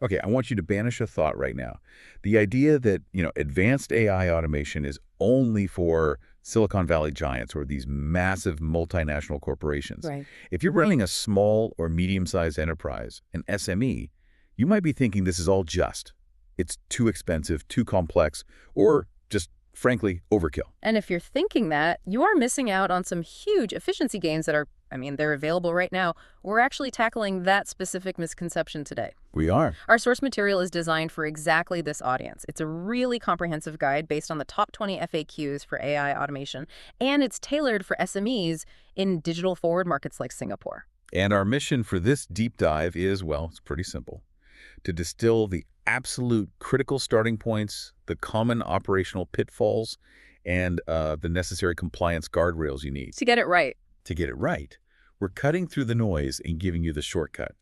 Okay, I want you to banish a thought right now. The idea that, advanced AI automation is only for Silicon Valley giants or these massive multinational corporations. Right. If you're running a small or medium-sized enterprise, an SME, you might be thinking this is all just. It's too expensive, too complex, or just, frankly, overkill. And if you're thinking that, you are missing out on some huge efficiency gains that are, they're available right now. We're actually tackling that specific misconception today. We are. Our source material is designed for exactly this audience. It's a really comprehensive guide based on the top 20 FAQs for AI automation, and it's tailored for SMEs in digital forward markets like Singapore. And our mission for this deep dive is, well, it's pretty simple. To distill the absolute critical starting points, the common operational pitfalls, and the necessary compliance guardrails you need. To get it right. To get it right, we're cutting through the noise and giving you the shortcut.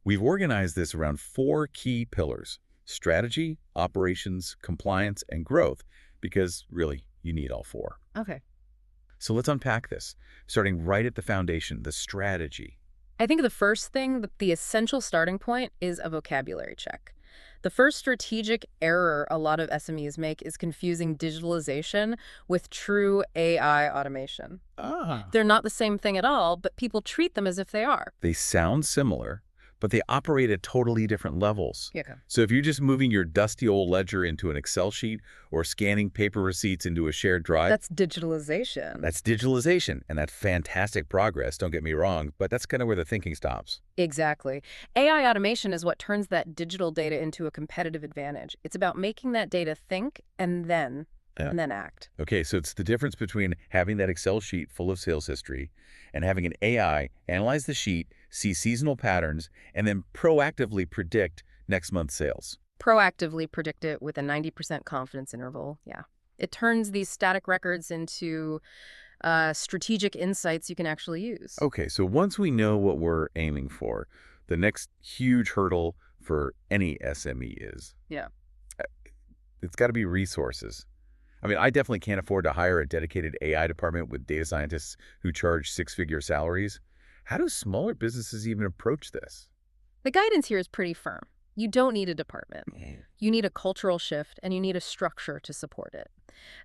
We've organized this around 4 key pillars: strategy, operations, compliance, and growth, because really, you need all 4. Okay. So let's unpack this, starting right at the foundation, the strategy. I think the first thing, the essential starting point, is a vocabulary check. The first strategic error a lot of SMEs make is confusing digitalization with true AI automation. They're not the same thing at all, but people treat them as if they are. They sound similar, but they operate at totally different levels. Yeah. So if you're just moving your dusty old ledger into an Excel sheet or scanning paper receipts into a shared drive, That's digitalization. that's digitalization, and that's fantastic progress, don't get me wrong, but that's kind of where the thinking stops. Exactly. AI automation is what turns that digital data into a competitive advantage. It's about making that data think and then act. Okay, so it's the difference between having that Excel sheet full of sales history and having an AI analyze the sheet, see seasonal patterns, and then proactively predict next month's sales. Proactively predict it with a 90% confidence interval. Yeah. It turns these static records into strategic insights you can actually use. Okay, so once we know what we're aiming for, the next huge hurdle for any SME is, Yeah. it's got to be resources. I definitely can't afford to hire a dedicated AI department with data scientists who charge 6-figure salaries. How do smaller businesses even approach this? The guidance here is pretty firm. You don't need a department. You need a cultural shift, and you need a structure to support it.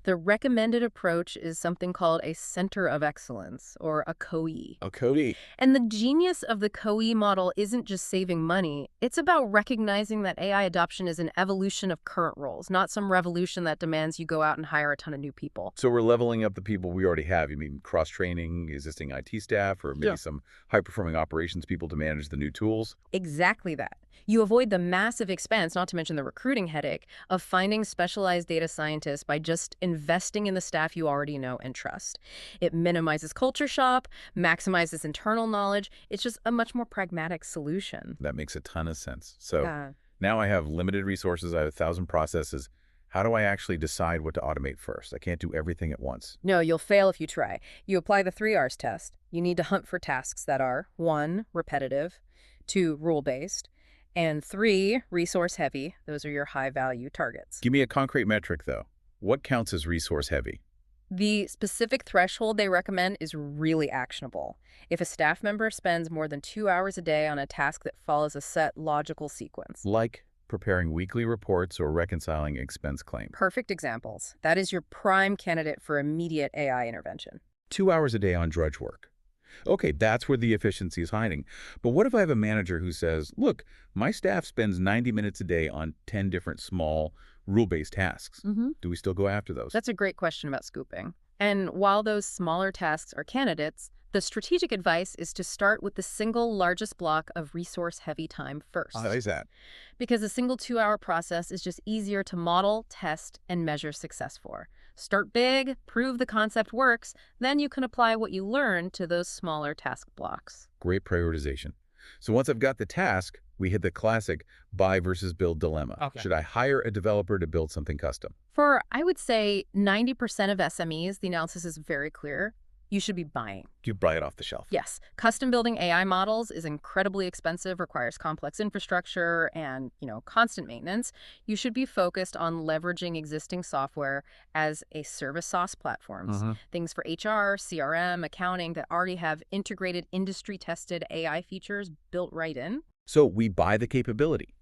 The recommended approach is something called a center of excellence, or a COE. Oh, Cody. And the genius of the COE model isn't just saving money. It's about recognizing that AI adoption is an evolution of current roles, not some revolution that demands you go out and hire a ton of new people. So we're leveling up the people we already have. You mean cross-training existing IT staff or maybe some high-performing operations people to manage the new tools? Exactly that. You avoid the massive expense, not to mention the recruiting headache, of finding specialized data scientists by just investing in the staff you already know and trust. It minimizes culture shock, maximizes internal knowledge. It's just a much more pragmatic solution. That makes a ton of sense. So now I have limited resources. I have 1,000 processes. How do I actually decide what to automate first? I can't do everything at once. No, you'll fail if you try. You apply the 3 R's test. You need to hunt for tasks that are 1, repetitive, 2, rule-based, and 3, resource-heavy. Those are your high-value targets. Give me a concrete metric, though. What counts as resource-heavy? The specific threshold they recommend is really actionable. If a staff member spends more than 2 hours a day on a task that follows a set logical sequence. Like preparing weekly reports or reconciling expense claims. Perfect examples. That is your prime candidate for immediate AI intervention. 2 hours a day on drudge work. Okay, that's where the efficiency is hiding. But what if I have a manager who says, look, my staff spends 90 minutes a day on 10 different small, rule-based tasks. Do we still go after those? That's a great question about scooping. And while those smaller tasks are candidates, the strategic advice is to start with the single largest block of resource-heavy time first. How is that? Because a single 2-hour process is just easier to model, test, and measure success for. Start big, prove the concept works, then you can apply what you learn to those smaller task blocks. Great prioritization. So once I've got the task, we hit the classic buy versus build dilemma. Okay. Should I hire a developer to build something custom? For, I would say, 90% of SMEs, the analysis is very clear. You should be buying. You buy it off the shelf. Yes. Custom building AI models is incredibly expensive, requires complex infrastructure and, constant maintenance. You should be focused on leveraging existing software as a service SaaS platforms. Things for HR, CRM, accounting that already have integrated industry-tested AI features built right in. So we buy the capability.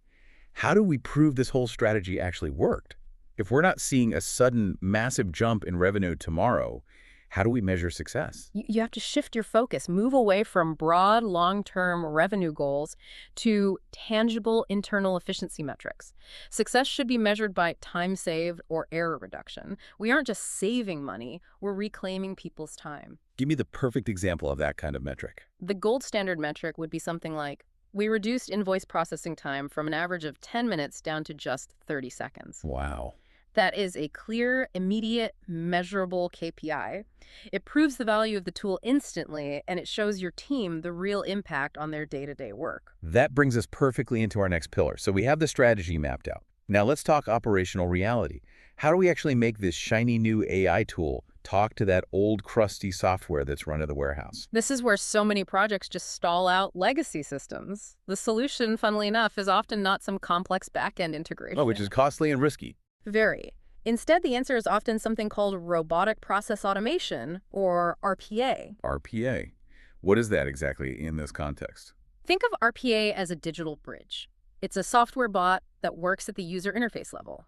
How do we prove this whole strategy actually worked? If we're not seeing a sudden massive jump in revenue tomorrow, how do we measure success? You have to shift your focus, move away from broad, long-term revenue goals to tangible internal efficiency metrics. Success should be measured by time saved or error reduction. We aren't just saving money, we're reclaiming people's time. Give me the perfect example of that kind of metric. The gold standard metric would be something like, we reduced invoice processing time from an average of 10 minutes down to just 30 seconds. Wow. That is a clear, immediate, measurable KPI. It proves the value of the tool instantly, and it shows your team the real impact on their day-to-day work. That brings us perfectly into our next pillar. So we have the strategy mapped out. Now let's talk operational reality. How do we actually make this shiny new AI tool talk to that old crusty software that's run in the warehouse? This is where so many projects just stall out legacy systems. The solution, funnily enough, is often not some complex back-end integration. Oh, which is costly and risky. Very. Instead, the answer is often something called robotic process automation, or RPA. RPA. What is that exactly in this context? Think of RPA as a digital bridge. It's a software bot that works at the user interface level.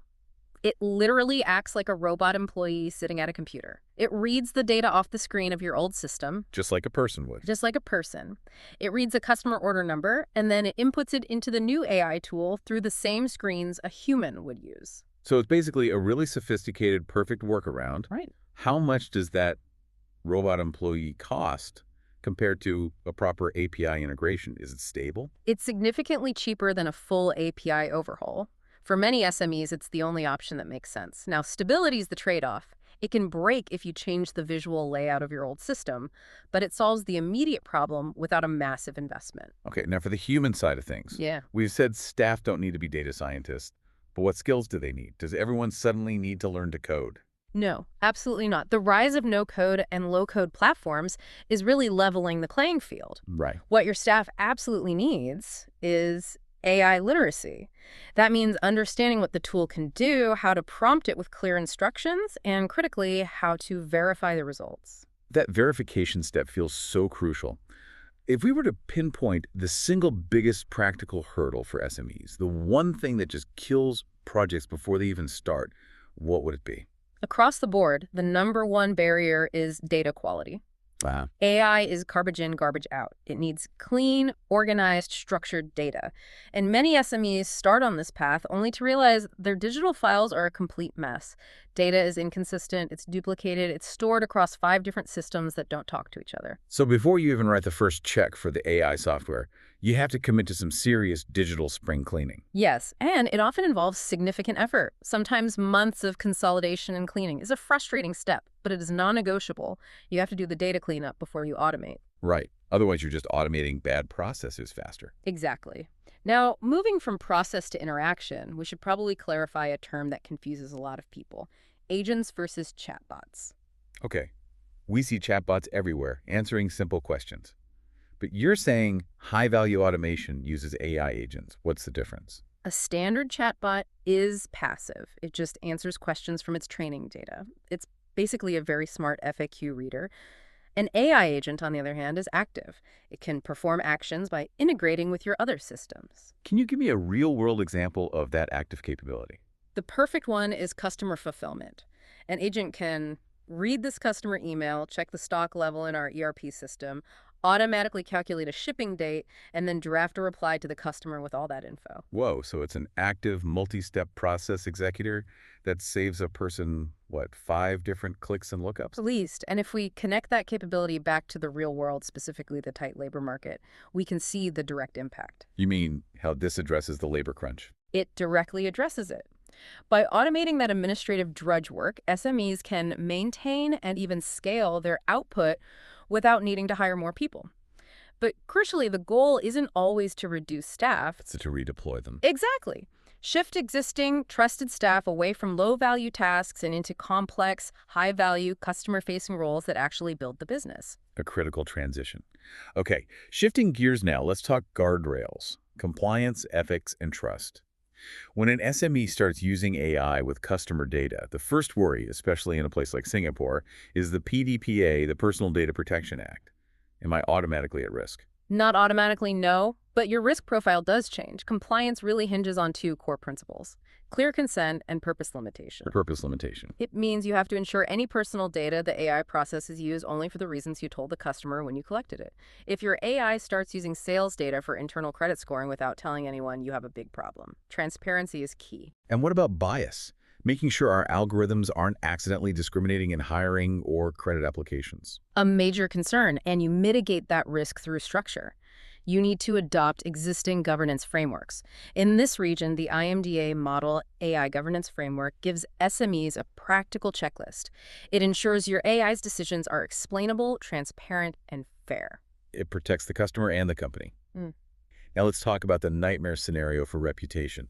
It literally acts like a robot employee sitting at a computer. It reads the data off the screen of your old system. Just like a person would. Just like a person. It reads a customer order number, and then it inputs it into the new AI tool through the same screens a human would use. So it's basically a really sophisticated, perfect workaround. Right. How much does that robot employee cost compared to a proper API integration? Is it stable? It's significantly cheaper than a full API overhaul. For many SMEs, it's the only option that makes sense. Now, stability is the trade-off. It can break if you change the visual layout of your old system, but it solves the immediate problem without a massive investment. Okay, now for the human side of things. Yeah. We've said staff don't need to be data scientists, but what skills do they need? Does everyone suddenly need to learn to code? No, absolutely not. The rise of no-code and low-code platforms is really leveling the playing field. Right. What your staff absolutely needs is AI literacy. That means understanding what the tool can do, how to prompt it with clear instructions, and critically, how to verify the results. That verification step feels so crucial. If we were to pinpoint the single biggest practical hurdle for SMEs, the one thing that just kills projects before they even start, what would it be? Across the board, the #1 barrier is data quality. Wow. AI is garbage in, garbage out. It needs clean, organized, structured data. And many SMEs start on this path only to realize their digital files are a complete mess. Data is inconsistent, it's duplicated, it's stored across 5 different systems that don't talk to each other. So before you even write the first check for the AI software, you have to commit to some serious digital spring cleaning. Yes, and it often involves significant effort. Sometimes months of consolidation and cleaning is a frustrating step, but it is non-negotiable. You have to do the data cleanup before you automate. Right. Otherwise, you're just automating bad processes faster. Exactly. Now, moving from process to interaction, we should probably clarify a term that confuses a lot of people: agents versus chatbots. Okay. We see chatbots everywhere, answering simple questions. But you're saying high-value automation uses AI agents. What's the difference? A standard chatbot is passive. It just answers questions from its training data. It's basically a very smart FAQ reader. An AI agent, on the other hand, is active. It can perform actions by integrating with your other systems. Can you give me a real-world example of that active capability? The perfect one is customer fulfillment. An agent can read this customer email, check the stock level in our ERP system, automatically calculate a shipping date, and then draft a reply to the customer with all that info. Whoa, so it's an active multi-step process executor that saves a person, what, 5 different clicks and lookups? At least, and if we connect that capability back to the real world, specifically the tight labor market, we can see the direct impact. You mean how this addresses the labor crunch? It directly addresses it. By automating that administrative drudge work, SMEs can maintain and even scale their output without needing to hire more people. But crucially, the goal isn't always to reduce staff. It's to redeploy them. Exactly. Shift existing, trusted staff away from low-value tasks and into complex, high-value, customer-facing roles that actually build the business. A critical transition. Okay, shifting gears now, let's talk guardrails, compliance, ethics, and trust. When an SME starts using AI with customer data, the first worry, especially in a place like Singapore, is the PDPA, the Personal Data Protection Act. Am I automatically at risk? Not automatically, no, But your risk profile does change. Compliance really hinges on two core principles: clear consent and purpose limitation. Purpose limitation. It means you have to ensure any personal data the AI process is used only for the reasons you told the customer when you collected it. If your AI starts using sales data for internal credit scoring without telling anyone, you have a big problem. Transparency is key. And what about bias? Making sure our algorithms aren't accidentally discriminating in hiring or credit applications. A major concern, and you mitigate that risk through structure. You need to adopt existing governance frameworks. In this region, the IMDA Model AI Governance Framework gives SMEs a practical checklist. It ensures your AI's decisions are explainable, transparent, and fair. It protects the customer and the company. Mm. Now let's talk about the nightmare scenario for reputation.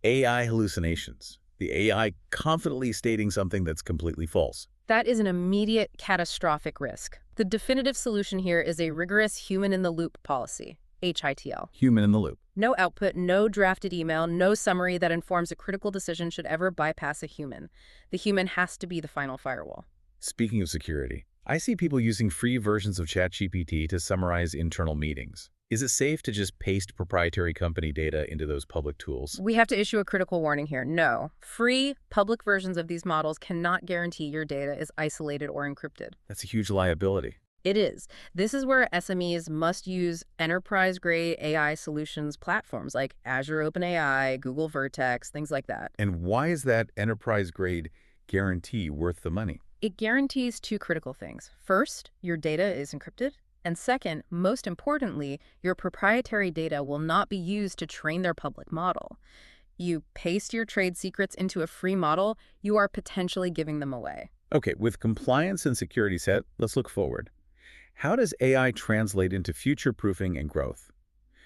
AI hallucinations. The AI confidently stating something that's completely false. That is an immediate catastrophic risk. The definitive solution here is a rigorous human-in-the-loop policy, HITL. Human in the loop. No output, no drafted email, no summary that informs a critical decision should ever bypass a human. The human has to be the final firewall. Speaking of security, I see people using free versions of ChatGPT to summarize internal meetings. Is it safe to just paste proprietary company data into those public tools? We have to issue a critical warning here. No. Free, public versions of these models cannot guarantee your data is isolated or encrypted. That's a huge liability. It is. This is where SMEs must use enterprise-grade AI solutions platforms like Azure OpenAI, Google Vertex, things like that. And why is that enterprise-grade guarantee worth the money? It guarantees two critical things. First, your data is encrypted. And second, most importantly, your proprietary data will not be used to train their public model. You paste your trade secrets into a free model, you are potentially giving them away. Okay, with compliance and security set, let's look forward. How does AI translate into future-proofing and growth?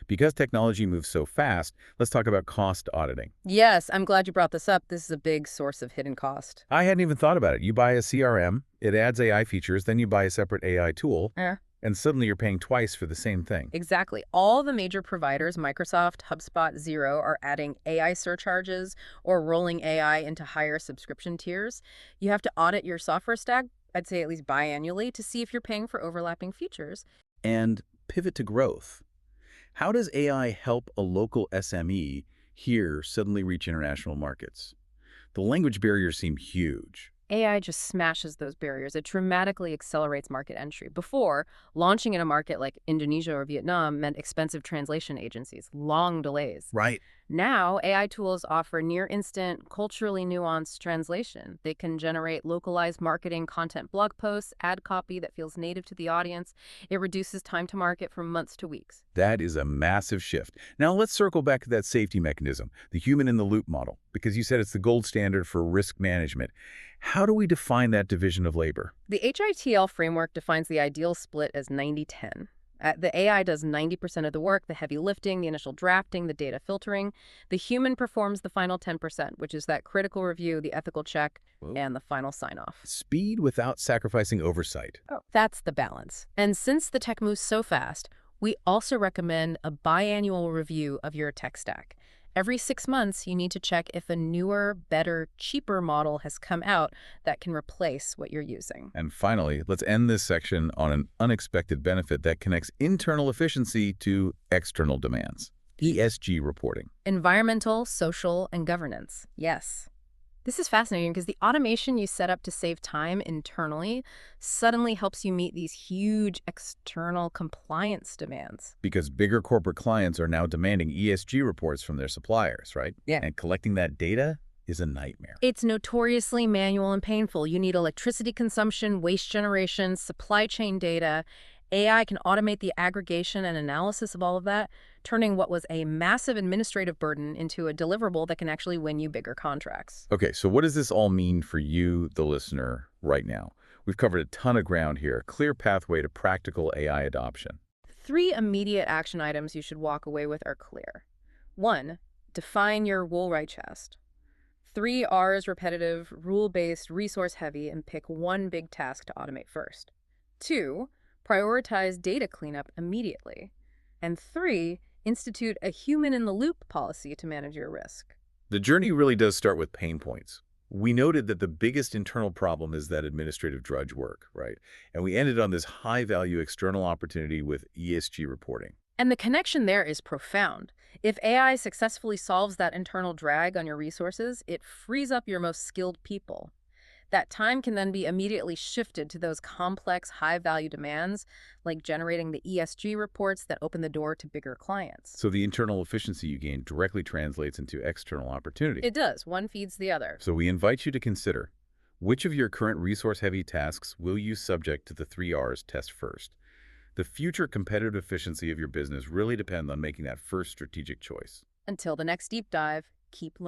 Because technology moves so fast, let's talk about cost auditing. Yes, I'm glad you brought this up. This is a big source of hidden cost. I hadn't even thought about it. You buy a CRM, it adds AI features, then you buy a separate AI tool, and suddenly you're paying twice for the same thing. Exactly. All the major providers, Microsoft, HubSpot, Xero, are adding AI surcharges or rolling AI into higher subscription tiers. You have to audit your software stack, I'd say at least biannually, to see if you're paying for overlapping features. And pivot to growth. How does AI help a local SME here suddenly reach international markets? The language barriers seem huge. AI just smashes those barriers. It dramatically accelerates market entry. Before, launching in a market like Indonesia or Vietnam meant expensive translation agencies, long delays. Right. Now, AI tools offer near-instant, culturally nuanced translation. They can generate localized marketing content blog posts, ad copy that feels native to the audience. It reduces time to market from months to weeks. That is a massive shift. Now let's circle back to that safety mechanism, the human-in-the-loop model, because you said it's the gold standard for risk management. How do we define that division of labor? The HITL framework defines the ideal split as 90-10. The AI does 90% of the work, the heavy lifting, the initial drafting, the data filtering. The human performs the final 10%, which is that critical review, the ethical check, and the final sign-off. Speed without sacrificing oversight. That's the balance. And since the tech moves so fast, we also recommend a biannual review of your tech stack. Every 6 months, you need to check if a newer, better, cheaper model has come out that can replace what you're using. And finally, let's end this section on an unexpected benefit that connects internal efficiency to external demands. ESG reporting. Environmental, social, and governance. Yes. This is fascinating because the automation you set up to save time internally suddenly helps you meet these huge external compliance demands. Because bigger corporate clients are now demanding ESG reports from their suppliers, right? Yeah. And collecting that data is a nightmare. It's notoriously manual and painful. You need electricity consumption, waste generation, supply chain data. AI can automate the aggregation and analysis of all of that, turning what was a massive administrative burden into a deliverable that can actually win you bigger contracts. Okay, so what does this all mean for you, the listener, right now? We've covered a ton of ground here, a clear pathway to practical AI adoption. 3 immediate action items you should walk away with are clear. 1, define your wool-right chest. 3 R's repetitive, rule-based, resource-heavy, and pick one big task to automate first. 2, prioritize data cleanup immediately. And 3, institute a human-in-the-loop policy to manage your risk. The journey really does start with pain points. We noted that the biggest internal problem is that administrative drudge work, right? And we ended on this high-value external opportunity with ESG reporting. And the connection there is profound. If AI successfully solves that internal drag on your resources, it frees up your most skilled people. That time can then be immediately shifted to those complex, high-value demands, like generating the ESG reports that open the door to bigger clients. So the internal efficiency you gain directly translates into external opportunity. It does. One feeds the other. So we invite you to consider, which of your current resource-heavy tasks will you subject to the 3 Rs test first? The future competitive efficiency of your business really depends on making that first strategic choice. Until the next deep dive, keep learning.